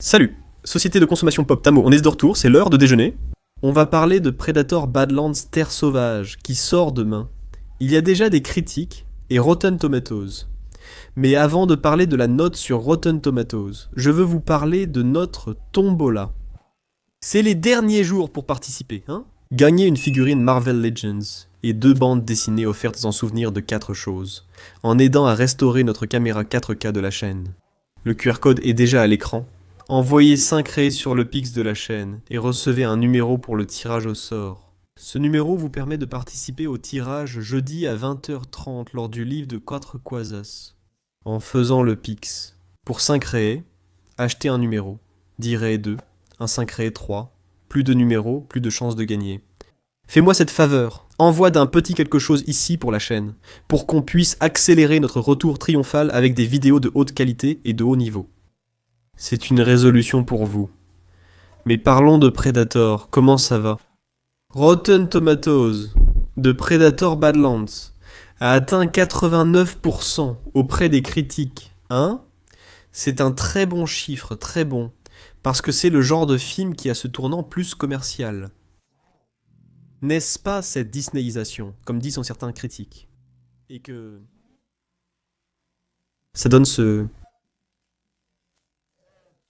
Salut, société de consommation pop Tamo, on est de retour, c'est l'heure de déjeuner. On va parler de Predator Badlands Terre Sauvage, qui sort demain. Il y a déjà des critiques et Rotten Tomatoes. Mais avant de parler de la note sur Rotten Tomatoes, je veux vous parler de notre tombola. C'est les derniers jours pour participer, hein? Gagnez une figurine Marvel Legends et 2 bandes dessinées offertes en souvenir de 4 choses, en aidant à restaurer notre caméra 4K de la chaîne. Le QR code est déjà à l'écran. Envoyez 5 rays sur le pix de la chaîne et recevez un numéro pour le tirage au sort. Ce numéro vous permet de participer au tirage jeudi à 20h30 lors du livre de 4 Quasas. En faisant le pix. Pour 5 rays, achetez un numéro. 10 rays 2, un 5 rays 3. Plus de numéros, plus de chances de gagner. Fais-moi cette faveur, envoie d'un petit quelque chose ici pour la chaîne, pour qu'on puisse accélérer notre retour triomphal avec des vidéos de haute qualité et de haut niveau. C'est une résolution pour vous. Mais parlons de Predator, comment ça va? Rotten Tomatoes de Predator Badlands a atteint 89% auprès des critiques. Hein? C'est un très bon chiffre, très bon, parce que c'est le genre de film qui a ce tournant plus commercial. N'est-ce pas cette Disneyisation, comme disent certains critiques? Et que... ça donne ce...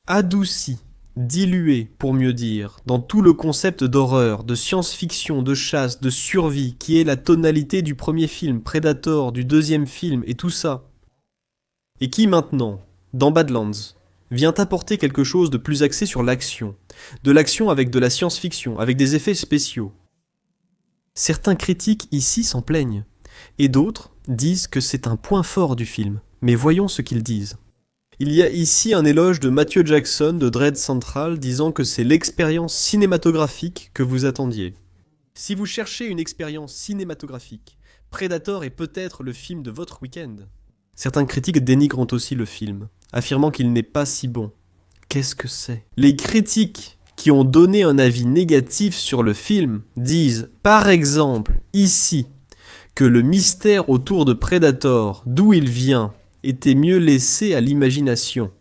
adouci, dilué pour mieux dire, dans tout le concept d'horreur, de science-fiction, de chasse, de survie, qui est la tonalité du premier film, Predator, du deuxième film, et tout ça. Et qui maintenant, dans Badlands, vient apporter quelque chose de plus axé sur l'action. De l'action avec de la science-fiction, avec des effets spéciaux. Certains critiques ici s'en plaignent, et d'autres disent que c'est un point fort du film. Mais voyons ce qu'ils disent. Il y a ici un éloge de Matthew Jackson de Dread Central disant que c'est l'expérience cinématographique que vous attendiez. Si vous cherchez une expérience cinématographique, Predator est peut-être le film de votre week-end. Certains critiques dénigrent aussi le film, affirmant qu'il n'est pas si bon. Qu'est-ce que c'est? Les critiques qui ont donné un avis négatif sur le film disent, par exemple, ici, que le mystère autour de Predator, d'où il vient, était mieux laissé à l'imagination.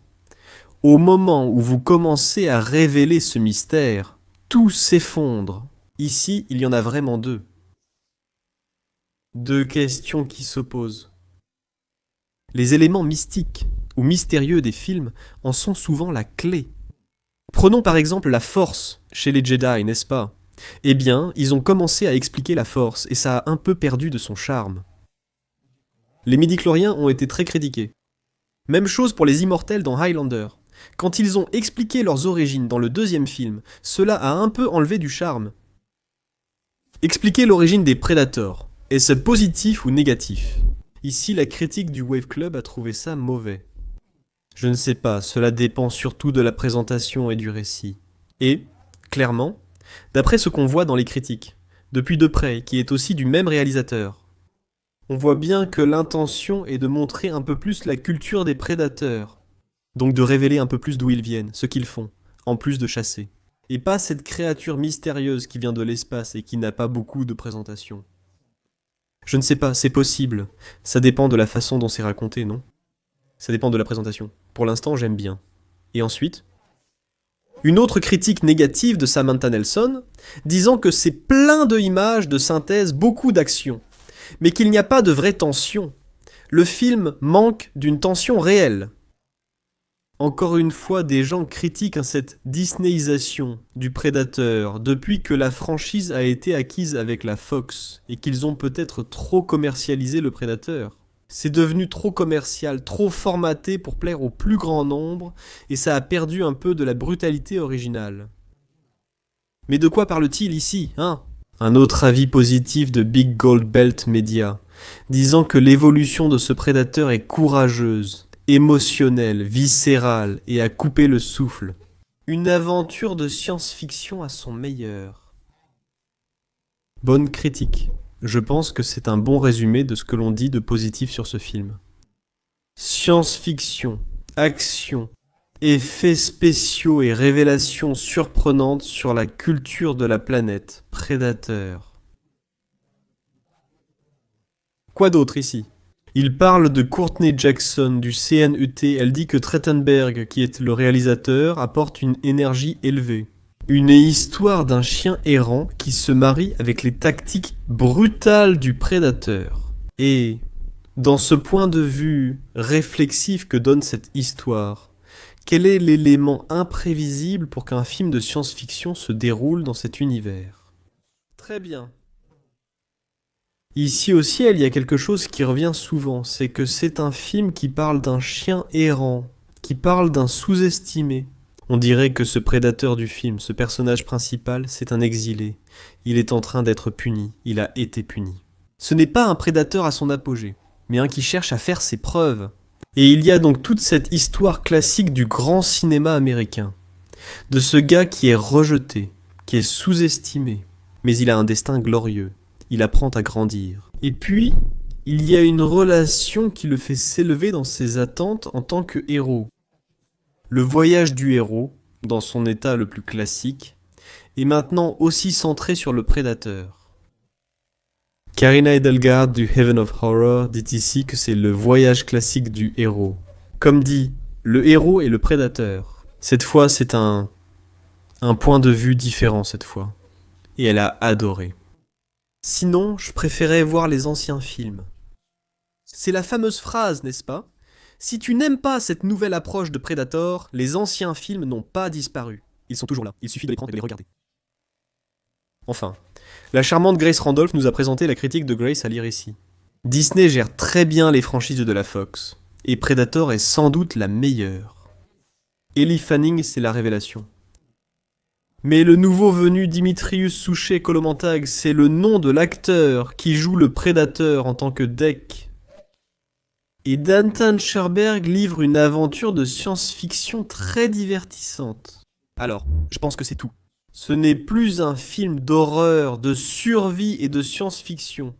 Au moment où vous commencez à révéler ce mystère, tout s'effondre. Ici, il y en a vraiment deux. Deux questions qui s'opposent. Les éléments mystiques ou mystérieux des films en sont souvent la clé. Prenons par exemple la Force chez les Jedi, n'est-ce pas? Eh bien, ils ont commencé à expliquer la Force et ça a un peu perdu de son charme. Les midi-chloriens ont été très critiqués. Même chose pour les immortels dans Highlander. Quand ils ont expliqué leurs origines dans le deuxième film, cela a un peu enlevé du charme. Expliquer l'origine des Predators, est-ce positif ou négatif? Ici, la critique du Wave Club a trouvé ça mauvais. Je ne sais pas, cela dépend surtout de la présentation et du récit. Et, clairement, d'après ce qu'on voit dans les critiques, depuis de près, qui est aussi du même réalisateur, on voit bien que l'intention est de montrer un peu plus la culture des prédateurs, donc de révéler un peu plus d'où ils viennent, ce qu'ils font, en plus de chasser. Et pas cette créature mystérieuse qui vient de l'espace et qui n'a pas beaucoup de présentation. Je ne sais pas, c'est possible. Ça dépend de la façon dont c'est raconté, non? Ça dépend de la présentation. Pour l'instant, j'aime bien. Et ensuite, une autre critique négative de Samantha Nelson, disant que c'est plein de images, de synthèse, beaucoup d'action, mais qu'il n'y a pas de vraie tension. Le film manque d'une tension réelle. Encore une fois, des gens critiquent cette Disneyisation du Prédateur depuis que la franchise a été acquise avec la Fox et qu'ils ont peut-être trop commercialisé le Prédateur. C'est devenu trop commercial, trop formaté pour plaire au plus grand nombre et ça a perdu un peu de la brutalité originale. Mais de quoi parle-t-il ici, hein? Un autre avis positif de Big Gold Belt Media, disant que l'évolution de ce prédateur est courageuse, émotionnelle, viscérale et à couper le souffle. Une aventure de science-fiction à son meilleur. Bonne critique. Je pense que c'est un bon résumé de ce que l'on dit de positif sur ce film. Science-fiction, action, effets spéciaux et révélations surprenantes sur la culture de la planète. Prédateur. Quoi d'autre ici? Il parle de Courtney Jackson du CNET, elle dit que Trachtenberg, qui est le réalisateur, apporte une énergie élevée. Une histoire d'un chien errant qui se marie avec les tactiques brutales du prédateur. Et, dans ce point de vue réflexif que donne cette histoire, quel est l'élément imprévisible pour qu'un film de science-fiction se déroule dans cet univers? Très bien. Ici au ciel, il y a quelque chose qui revient souvent, c'est que c'est un film qui parle d'un chien errant, qui parle d'un sous-estimé. On dirait que ce prédateur du film, ce personnage principal, c'est un exilé. Il est en train d'être puni, il a été puni. Ce n'est pas un prédateur à son apogée, mais un qui cherche à faire ses preuves. Et il y a donc toute cette histoire classique du grand cinéma américain, de ce gars qui est rejeté, qui est sous-estimé, mais il a un destin glorieux. Il apprend à grandir. Et puis, il y a une relation qui le fait s'élever dans ses attentes en tant que héros. Le voyage du héros, dans son état le plus classique, est maintenant aussi centré sur le prédateur. Karina Edelgard du Heaven of Horror dit ici que c'est le voyage classique du héros. Comme dit, le héros et le prédateur. Cette fois, c'est un point de vue différent cette fois. Et elle a adoré. Sinon, je préférais voir les anciens films. C'est la fameuse phrase, n'est-ce pas? Si tu n'aimes pas cette nouvelle approche de Predator, les anciens films n'ont pas disparu. Ils sont toujours là, il suffit de les prendre et de les regarder. Enfin, la charmante Grace Randolph nous a présenté la critique de Grace à lire ici. Disney gère très bien les franchises de la Fox, et Predator est sans doute la meilleure. Ellie Fanning, c'est la révélation. Mais le nouveau venu Dimitrius Souchet-Kolomantag, c'est le nom de l'acteur qui joue le prédateur en tant que Dec. Et Danton Scherberg livre une aventure de science-fiction très divertissante. Alors, je pense que c'est tout. Ce n'est plus un film d'horreur, de survie et de science-fiction.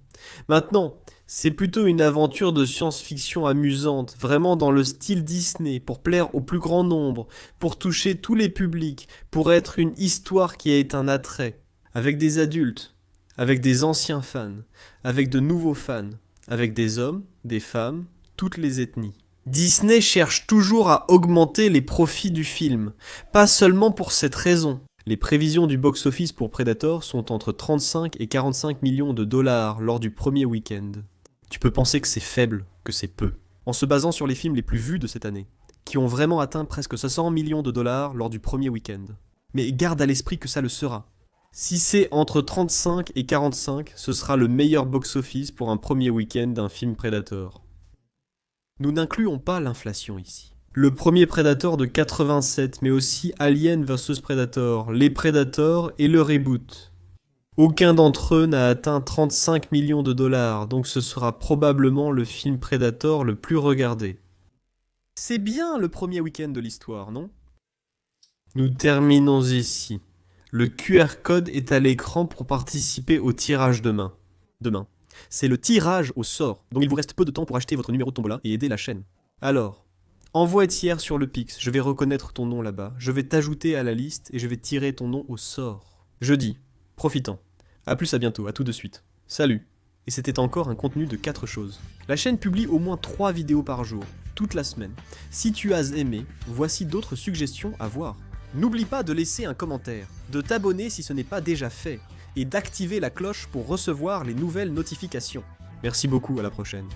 Maintenant, c'est plutôt une aventure de science-fiction amusante, vraiment dans le style Disney, pour plaire au plus grand nombre, pour toucher tous les publics, pour être une histoire qui ait un attrait, avec des adultes, avec des anciens fans, avec de nouveaux fans, avec des hommes, des femmes, toutes les ethnies. Disney cherche toujours à augmenter les profits du film, pas seulement pour cette raison. Les prévisions du box-office pour Predator sont entre 35 et 45 millions de dollars lors du premier week-end. Tu peux penser que c'est faible, que c'est peu, en se basant sur les films les plus vus de cette année, qui ont vraiment atteint presque 500 millions de dollars lors du premier week-end. Mais garde à l'esprit que ça le sera. Si c'est entre 35 et 45, ce sera le meilleur box-office pour un premier week-end d'un film Predator. Nous n'incluons pas l'inflation ici. Le premier Predator de 87, mais aussi Alien vs Predator, les Predators et le reboot. Aucun d'entre eux n'a atteint 35 millions de dollars, donc ce sera probablement le film Predator le plus regardé. C'est bien le premier week-end de l'histoire, non? Nous terminons ici. Le QR code est à l'écran pour participer au tirage demain. C'est le tirage au sort, donc il vous reste peu de temps pour acheter votre numéro de tombola et aider la chaîne. Alors, envoie tiers sur le Pix, je vais reconnaître ton nom là-bas, je vais t'ajouter à la liste et je vais tirer ton nom au sort. Jeudi, profitant. A plus, à bientôt, à tout de suite. Salut. Et c'était encore un contenu de 4 choses. La chaîne publie au moins 3 vidéos par jour, toute la semaine. Si tu as aimé, voici d'autres suggestions à voir. N'oublie pas de laisser un commentaire, de t'abonner si ce n'est pas déjà fait, et d'activer la cloche pour recevoir les nouvelles notifications. Merci beaucoup, à la prochaine.